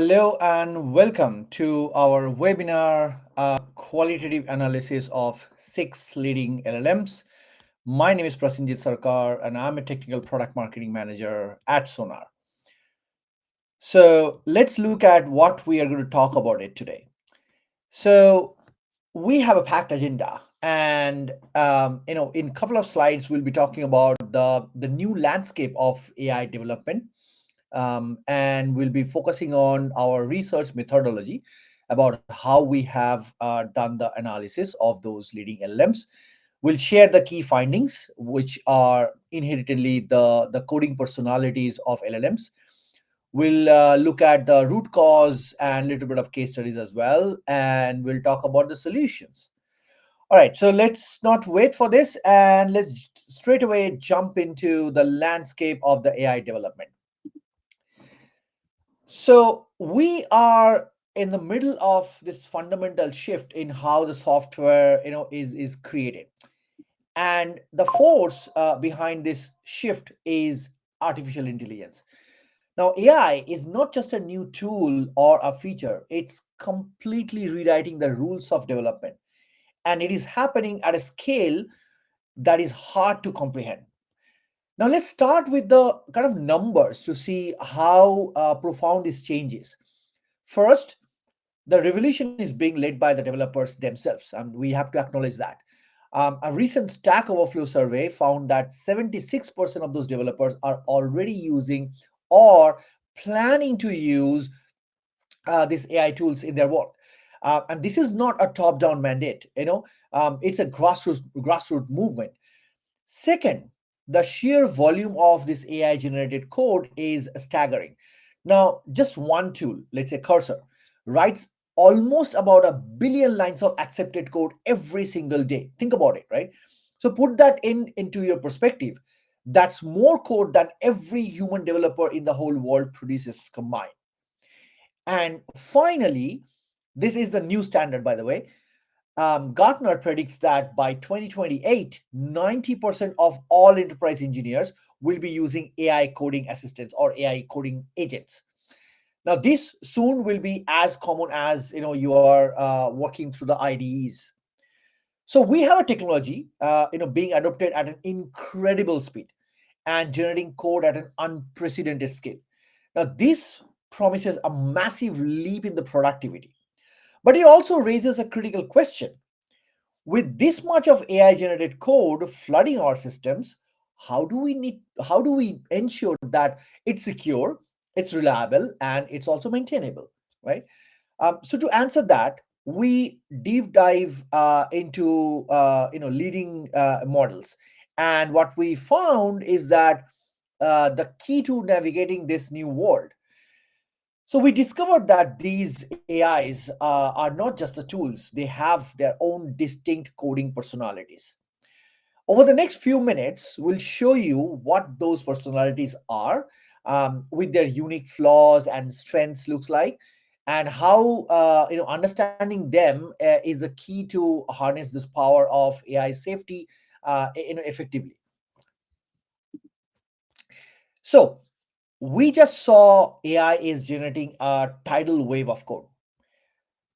Hello and welcome to our webinar, Qualitative Analysis of 6 Leading LLMs. My name is Prasenjit Sarkar and I'm a Technical Product Marketing Manager at Sonar. So let's look at what we are going to talk about it today. So we have a packed agenda and in a couple of slides we'll be talking about the new landscape of AI development, and we'll be focusing on our research methodology about how we have done the analysis of those leading LLMs. We'll share the key findings, which are inherently the coding personalities of LLMs. We'll look at the root cause and a little bit of case studies as well, and we'll talk about the solutions. All right, so let's not wait for this and let's straight away jump into the landscape of the AI development. So we are in the middle of this fundamental shift in how the software, is created, and the force behind this shift is artificial intelligence. Now, AI is not just a new tool or a feature; it's completely rewriting the rules of development, and it is happening at a scale that is hard to comprehend. Now, let's start with the kind of numbers to see how profound this change is. First, the revolution is being led by the developers themselves, and we have to acknowledge that. A recent Stack Overflow survey found that 76% of those developers are already using or planning to use these AI tools in their work. And this is not a top-down mandate, it's a grassroots movement. Second, the sheer volume of this AI generated code is staggering. Now, just one tool, let's say Cursor, writes almost about a billion lines of accepted code every single day. Think about it, right? So put that into your perspective. That's more code than every human developer in the whole world produces combined. And finally, this is the new standard, by the way. Gartner predicts that by 2028, 90% of all enterprise engineers will be using AI coding assistants or AI coding agents. Now, this soon will be as common as you are working through the IDEs. So we have a technology, being adopted at an incredible speed and generating code at an unprecedented scale. Now, this promises a massive leap in the productivity, but it also raises a critical question. With this much of AI generated code flooding our systems, how do we ensure that it's secure, it's reliable, and it's also maintainable, right? So to answer that, we deep dive into leading models, and what we found is that the key to navigating this new world. So we discovered that these AIs are not just the tools, they have their own distinct coding personalities. Over the next few minutes, we'll show you what those personalities are, with their unique flaws and strengths looks like, and how understanding them is the key to harness this power of AI safety effectively. So we just saw AI is generating a tidal wave of code.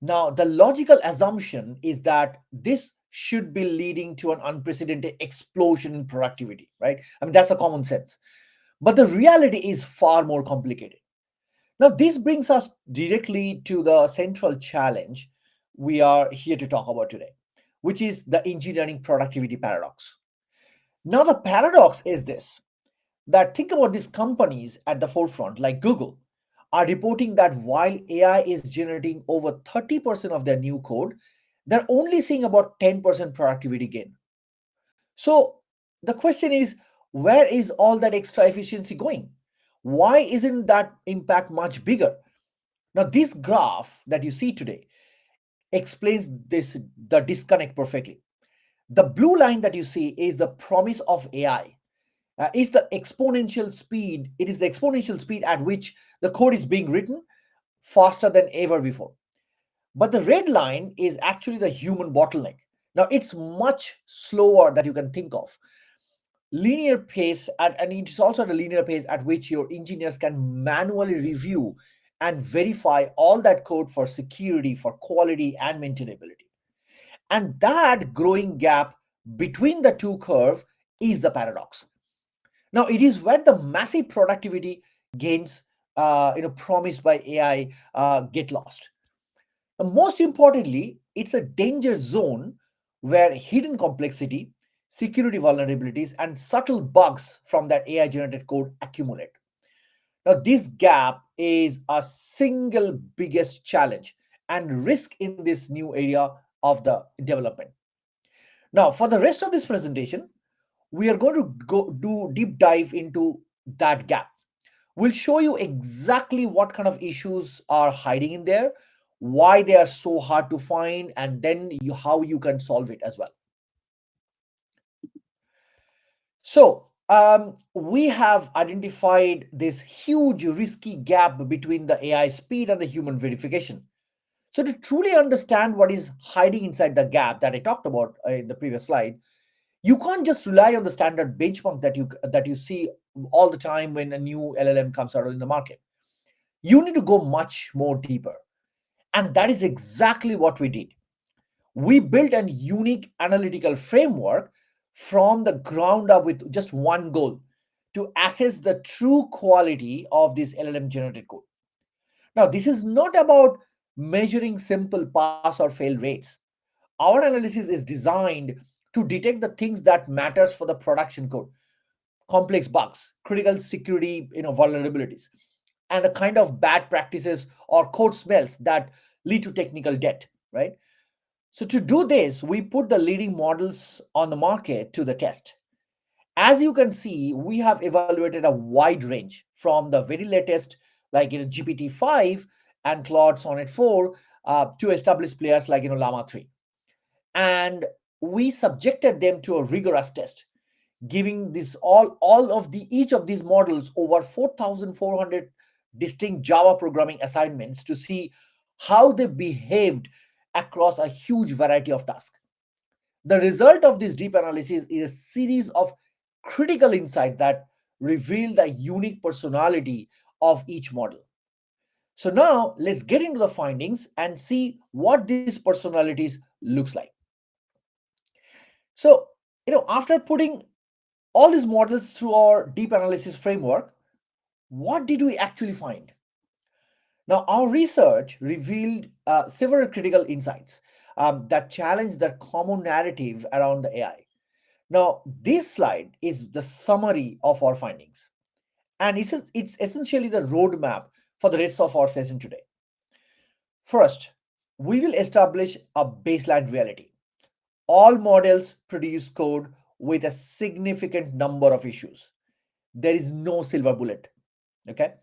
Now, the logical assumption is that this should be leading to an unprecedented explosion in productivity, right? I mean, that's a common sense. But the reality is far more complicated. Now, this brings us directly to the central challenge we are here to talk about today, which is the engineering productivity paradox. Now, the paradox is this, that think about these companies at the forefront, like Google, are reporting that while AI is generating over 30% of their new code, they're only seeing about 10% productivity gain. So the question is, where is all that extra efficiency going? Why isn't that impact much bigger? Now, this graph that you see today explains the disconnect perfectly. The blue line that you see is the promise of AI. Is the exponential speed. It is the exponential speed at which the code is being written faster than ever before. But the red line is actually the human bottleneck. Now it's much slower that you can think of. Linear pace, and it is also the linear pace at which your engineers can manually review and verify all that code for security, for quality, and maintainability. And that growing gap between the two curve is the paradox. Now, it is where the massive productivity gains, promised by AI, get lost. Most importantly, it's a danger zone where hidden complexity, security vulnerabilities, and subtle bugs from that AI generated code accumulate. Now, this gap is a single biggest challenge and risk in this new area of the development. Now, for the rest of this presentation, we are going to go do deep dive into that gap. We'll show you exactly what kind of issues are hiding in there, why they are so hard to find, and then how you can solve it as well. So, we have identified this huge risky gap between the AI speed and the human verification. So, to truly understand what is hiding inside the gap that I talked about in the previous slide, you can't just rely on the standard benchmark that you see all the time when a new LLM comes out in the market. You need to go much more deeper, and that is exactly what we did. We built a unique analytical framework from the ground up with just one goal: to assess the true quality of this LLM generated code. Now, this is not about measuring simple pass or fail rates. Our analysis is designed to detect the things that matters for the production code: complex bugs, critical security vulnerabilities, and the kind of bad practices or code smells that lead to technical debt, right? So to do this, we put the leading models on the market to the test. As you can see, we have evaluated a wide range from the very latest, like GPT-5 and Claude Sonnet 4, to established players like Llama 3. And we subjected them to a rigorous test, giving this all of the each of these models over 4,400 distinct Java programming assignments to see how they behaved across a huge variety of tasks. The result of this deep analysis is a series of critical insights that reveal the unique personality of each model. So now let's get into the findings and see what these personalities looks like. So, after putting all these models through our deep analysis framework, what did we actually find? Now, our research revealed several critical insights that challenge the common narrative around the AI. Now, this slide is the summary of our findings, and it's essentially the roadmap for the rest of our session today. First, we will establish a baseline reality. All models produce code with a significant number of issues. There is no silver bullet. Okay.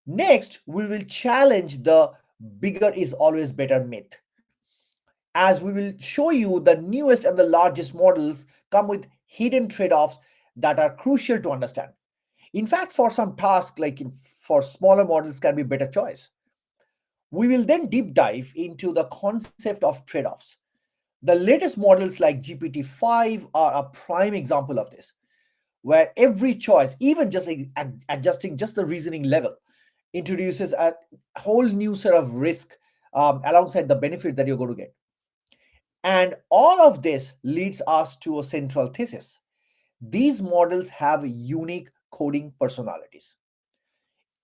Next, we will challenge the bigger is always better myth, as we will show you the newest and the largest models come with hidden trade offs that are crucial to understand. In fact, for some tasks, like for smaller models, can be better choice. We will then deep dive into the concept of trade offs. The latest models like GPT-5 are a prime example of this, where every choice, even just adjusting just the reasoning level, introduces a whole new set of risk alongside the benefit that you're going to get. And all of this leads us to a central thesis. These models have unique coding personalities.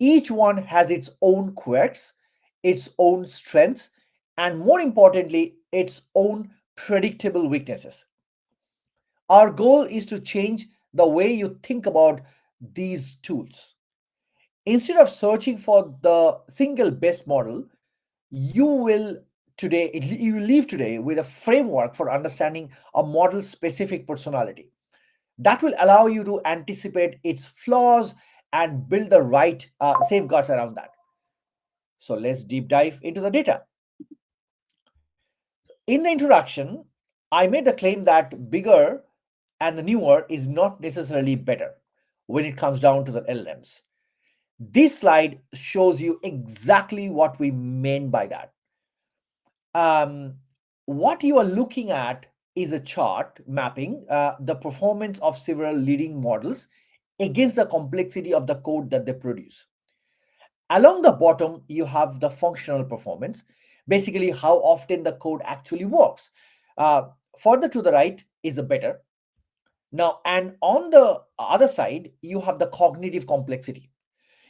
Each one has its own quirks, its own strengths, and more importantly, its own predictable weaknesses. Our goal is to change the way you think about these tools. Instead of searching for the single best model, you will you will leave today with a framework for understanding a model's specific personality that will allow you to anticipate its flaws and build the right safeguards around that. So let's deep dive into the data. In the introduction, I made the claim that bigger and the newer is not necessarily better when it comes down to the LLMs. This slide shows you exactly what we meant by that. Um, what you are looking at is a chart mapping the performance of several leading models against the complexity of the code that they produce. Along the bottom, you have the functional performance, basically how often the code actually works. Uh, Further to the right is a better. Now, and on the other side, you have the cognitive complexity.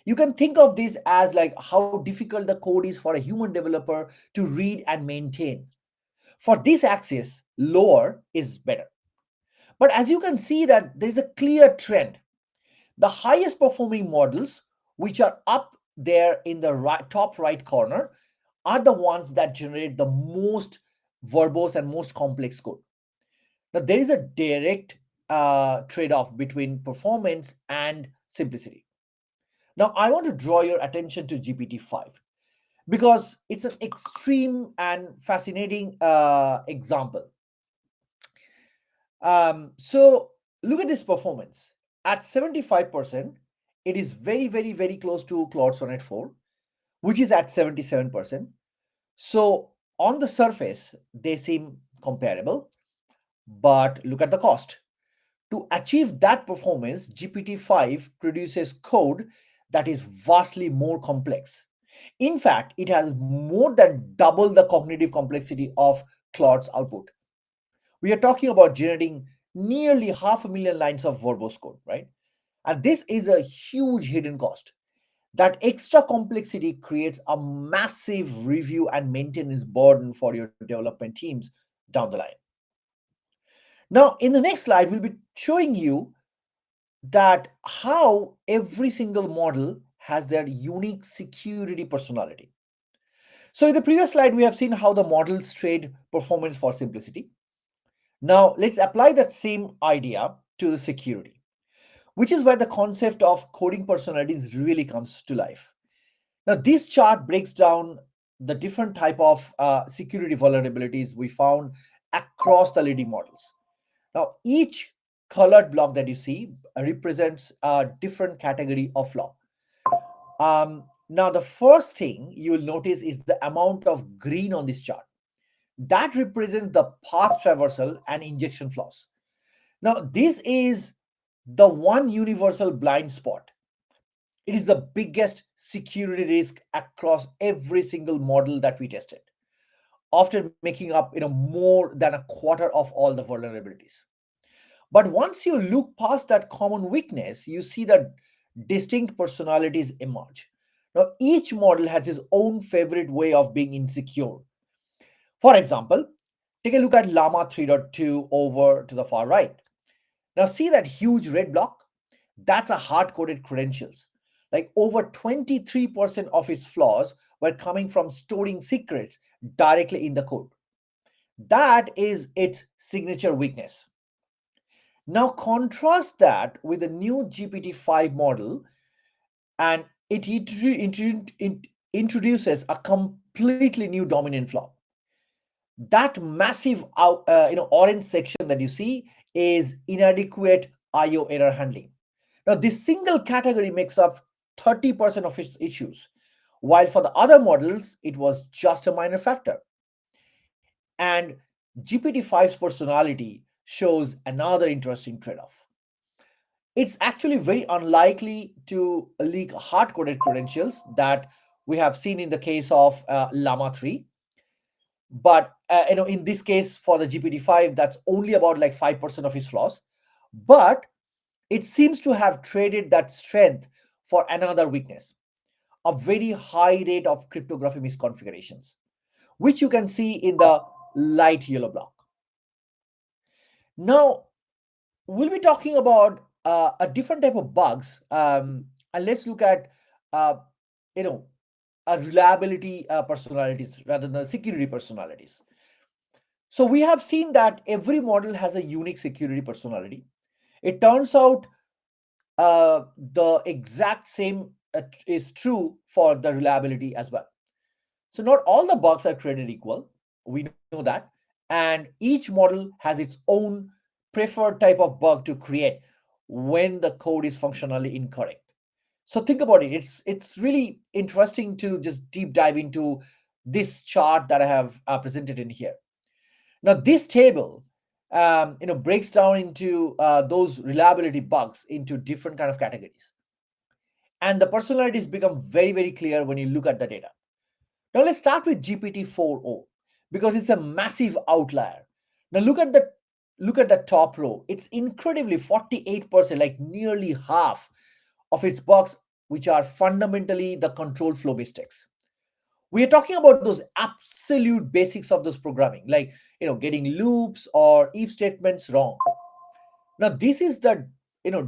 You can think of this as like how difficult the code is for a human developer to read and maintain. For this axis, lower is better. But as you can see that there is a clear trend. The highest performing models, which are up there in the top right corner, are the ones that generate the most verbose and most complex code. Now, there is a direct trade off between performance and simplicity. Now, I want to draw your attention to GPT-5 because it's an extreme and fascinating example. So, look at this performance. At 75%, it is very, very, very close to Claude Sonnet 4, which is at 77%. So, on the surface, they seem comparable, but look at the cost. To achieve that performance, GPT-5 produces code that is vastly more complex. In fact, it has more than double the cognitive complexity of Claude's output. We are talking about generating nearly 500,000 lines of verbose code, right? And this is a huge hidden cost. That extra complexity creates a massive review and maintenance burden for your development teams down the line. Now, in the next slide, we'll be showing you that how every single model has their unique security personality. So in the previous slide, we have seen how the models trade performance for simplicity. Now let's apply that same idea to the security, which is where the concept of coding personalities really comes to life. Now this chart breaks down the different type of security vulnerabilities we found across the leading models. Now each colored block that you see represents a different category of flaw. Now, the first thing you will notice is the amount of green on this chart. That represents the path traversal and injection flaws. Now, this is the one universal blind spot. It is the biggest security risk across every single model that we tested, often making up more than a quarter of all the vulnerabilities. But once you look past that common weakness, you see that distinct personalities emerge. Now, each model has its own favorite way of being insecure. For example, take a look at Llama 3.2 over to the far right. Now, see that huge red block? That's a hard coded credentials. Like over 23% of its flaws were coming from storing secrets directly in the code. That is its signature weakness. Now contrast that with the new GPT-5 model, and it introduces a completely new dominant flaw. That massive orange section that you see is inadequate IO error handling. Now this single category makes up 30% of its issues, while for the other models it was just a minor factor. And GPT-5's personality shows another interesting trade-off. It's actually very unlikely to leak hard-coded credentials that we have seen in the case of Llama 3. But in this case for the GPT-5, that's only about like 5% of its flaws. But it seems to have traded that strength for another weakness, a very high rate of cryptography misconfigurations, which you can see in the light yellow block. Now, we'll be talking about a different type of bugs, and let's look at uh, you know reliability personalities rather than security personalities. So we have seen that every model has a unique security personality. It turns out the exact same is true for the reliability as well. So not all the bugs are created equal. We know that. And each model has its own preferred type of bug to create when the code is functionally incorrect. So think about it. It's really interesting to just deep dive into this chart that I have presented in here. Now this table breaks down into those reliability bugs into different kind of categories. and the personalities become very, very clear when you look at the data. Now let's start with GPT-4o because it's a massive outlier. Now look at the top row. It's incredibly 48%, like nearly half of its bugs, which are fundamentally the control flow mistakes. We are talking about those absolute basics of those programming, like getting loops or if statements wrong. Now this is the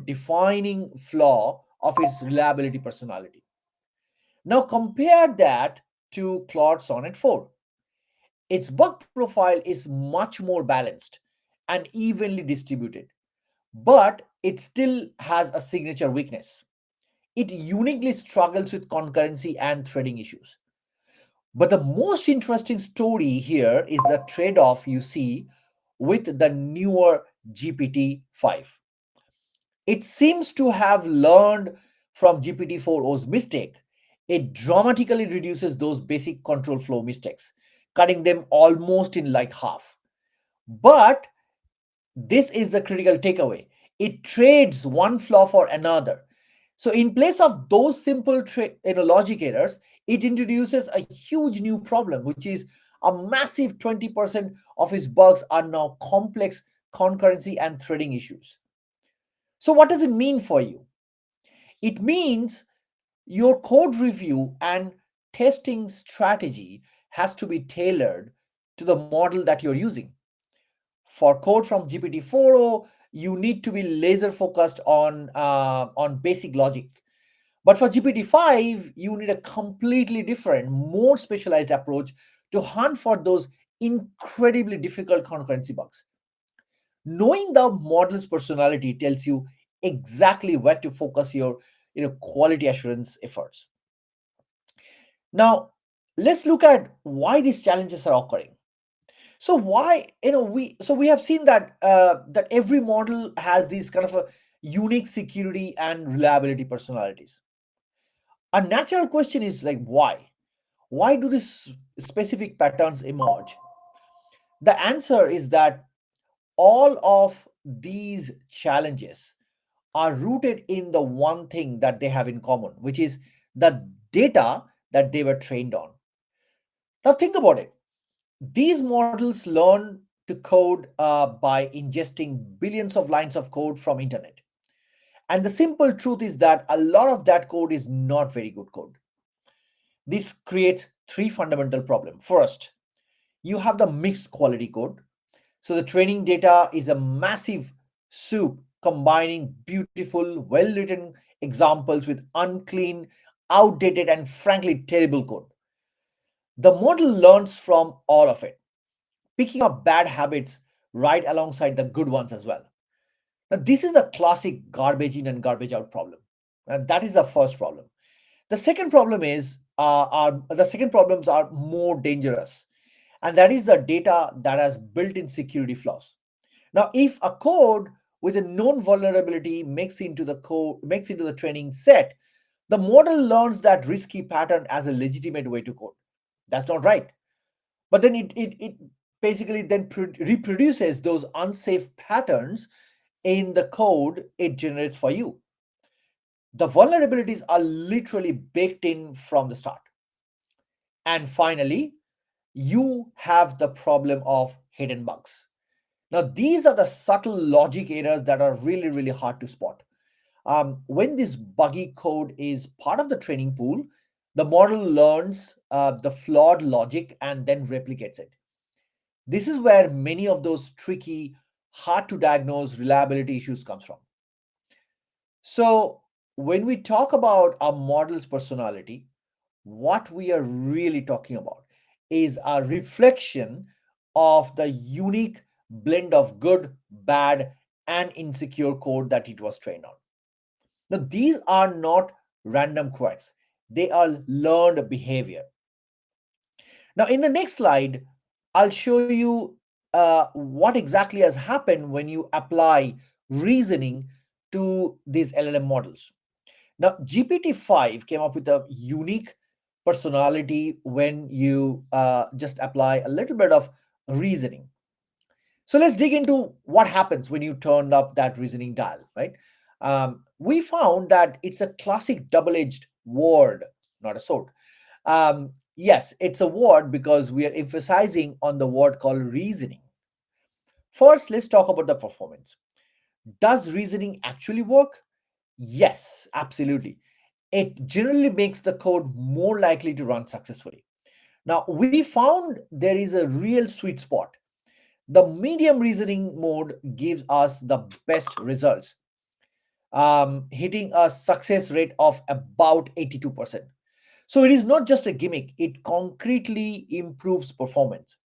defining flaw of its reliability personality. Now compare that to Claude Sonnet 4. Its bug profile is much more balanced and evenly distributed, but it still has a signature weakness. It uniquely struggles with concurrency and threading issues. But the most interesting story here is the trade off you see with the newer GPT 5. It seems to have learned from GPT-4o's mistake. It dramatically reduces those basic control flow mistakes, cutting them almost in like half. But this is the critical takeaway. It trades one flaw for another. So in place of those simple logic errors, it introduces a huge new problem, which is a massive 20% of its bugs are now complex concurrency and threading issues. So what does it mean for you? It means your code review and testing strategy has to be tailored to the model that you're using. For code from GPT-4o, you need to be laser focused on basic logic. But for GPT-5, you need a completely different, more specialized approach to hunt for those incredibly difficult concurrency bugs. Knowing the model's personality tells you exactly where to focus your quality assurance efforts. Now let's look at why these challenges are occurring. So why we have seen that every model has these kind of a unique security and reliability personalities. A natural question is like, why do these specific patterns emerge? The answer is that all of these challenges are rooted in the one thing that they have in common, which is the data that they were trained on. Now, think about it. These models learn to code by ingesting billions of lines of code from internet. And the simple truth is that a lot of that code is not very good code. This creates three fundamental problems. First, you have the mixed quality code. So the training data is a massive soup combining beautiful, well written examples with unclean, outdated, and frankly terrible code. The model learns from all of it, picking up bad habits right alongside the good ones as well. Now, this is a classic garbage in and garbage out problem. And that is the first problem. The second problem is are the second problems are more dangerous, and that is the data that has built-in security flaws. Now, if a code with a known vulnerability makes into the training set, the model learns that risky pattern as a legitimate way to code. That's not right. But then it basically then reproduces those unsafe patterns in the code it generates for you. The vulnerabilities are literally baked in from the start. And finally, you have the problem of hidden bugs. Now, these are the subtle logic errors that are really, really hard to spot. When this buggy code is part of the training pool, the model learns the flawed logic and then replicates it. This is where many of those tricky, hard to diagnose reliability issues comes from. So, when we talk about our model's personality, what we are really talking about is a reflection of the unique blend of good, bad, and insecure code that it was trained on. Now, these are not random quirks, they are learned behavior. Now, in the next slide, I'll show you what exactly has happened when you apply reasoning to these LLM models. Now, GPT-5 came up with a unique personality when you just apply a little bit of reasoning. So let's dig into what happens when you turn up that reasoning dial, right? We found that it's a classic double edged word, not a sword. Yes, it's a word because we are emphasizing on the word called reasoning. First, let's talk about the performance. Does reasoning actually work? Yes, absolutely. It generally makes the code more likely to run successfully. Now, we found there is a real sweet spot. The medium reasoning mode gives us the best results, hitting a success rate of about 82%. So it is not just a gimmick, it concretely improves performance.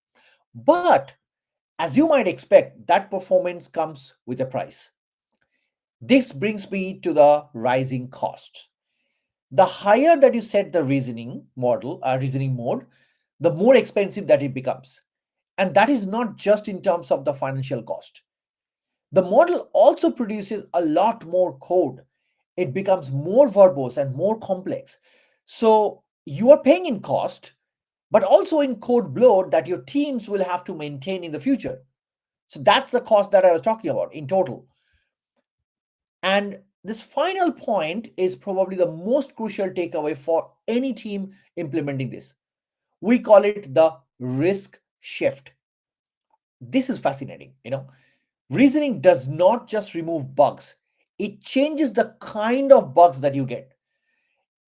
But as you might expect, that performance comes with a price. This brings me to the rising cost. The higher that you set the reasoning mode, the more expensive that it becomes. And that is not just in terms of the financial cost. The model also produces a lot more code. It becomes more verbose and more complex. So you are paying in cost, but also in code bloat that your teams will have to maintain in the future. So that's the cost that I was talking about in total. And this final point is probably the most crucial takeaway for any team implementing this. We call it the risk shift. This is fascinating. Reasoning does not just remove bugs, it changes the kind of bugs that you get.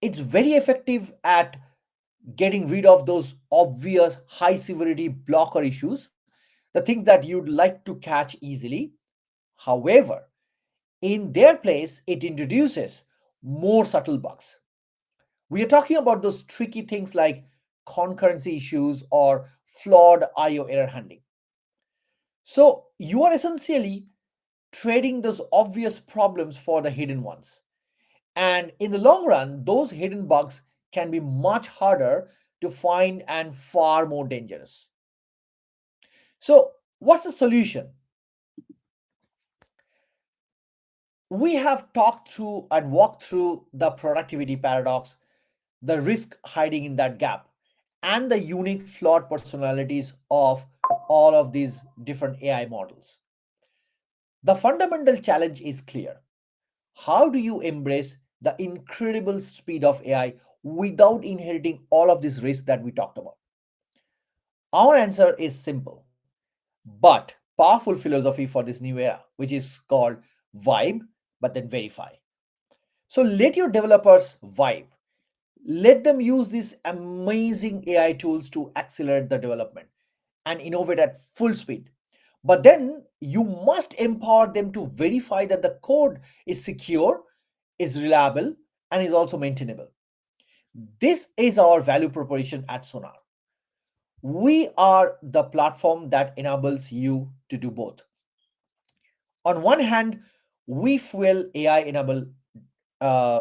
It's very effective at getting rid of those obvious high severity blocker issues, the things that you'd like to catch easily. However, in their place, it introduces more subtle bugs. We are talking about those tricky things like concurrency issues or flawed IO error handling. So you are essentially trading those obvious problems for the hidden ones. And in the long run, those hidden bugs can be much harder to find and far more dangerous. So, what's the solution? We have talked through and walked through the productivity paradox, the risk hiding in that gap, and the unique flawed personalities of all of these different AI models. The fundamental challenge is clear. How do you embrace the incredible speed of AI without inheriting all of this risk that we talked about? Our answer is simple but powerful philosophy for this new era, which is called vibe, but then verify. So let your developers vibe. Let them use these amazing AI tools to accelerate the development and innovate at full speed. But then you must empower them to verify that the code is secure, is reliable, and is also maintainable. This is our value proposition at Sonar. We are the platform that enables you to do both. On one hand, we fuel AI enabled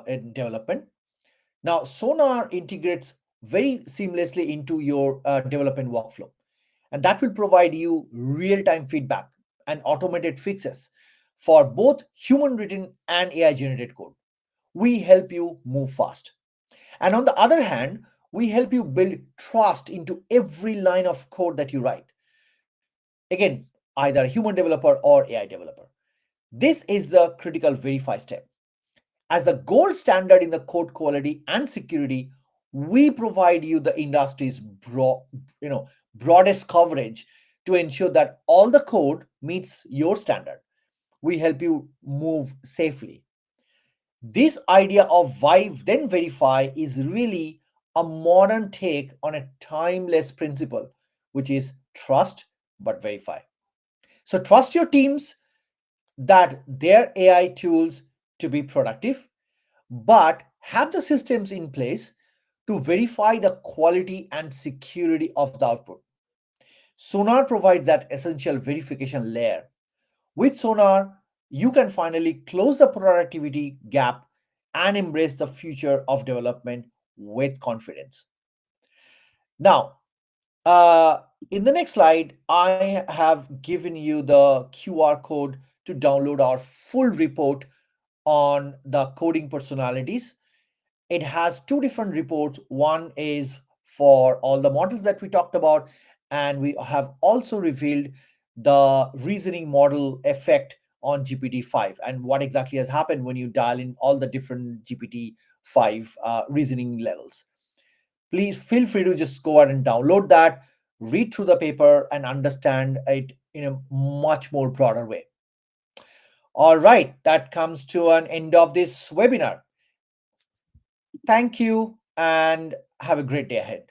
in development. Now, Sonar integrates very seamlessly into your development workflow, and that will provide you real time feedback and automated fixes for both human written and AI generated code. We help you move fast. And on the other hand, we help you build trust into every line of code that you write. Again, either a human developer or AI developer. This is the critical verify step. As the gold standard in the code quality and security, we provide you the industry's broadest coverage to ensure that all the code meets your standard. We help you move safely. This idea of vibe then verify is really a modern take on a timeless principle, which is trust but verify. So trust your teams that their AI tools to be productive, but have the systems in place to verify the quality and security of the output. Sonar provides that essential verification layer. With Sonar, you can finally close the productivity gap and embrace the future of development with confidence. Now, in the next slide, I have given you the QR code to download our full report on the coding personalities. It has two different reports. One is for all the models that we talked about, and we have also revealed the reasoning model effect on GPT-5 and what exactly has happened when you dial in all the different GPT-5 reasoning levels. Please feel free to just go ahead and download that, read through the paper, and understand it in a much more broader way. All right, that comes to an end of this webinar. Thank you and have a great day ahead.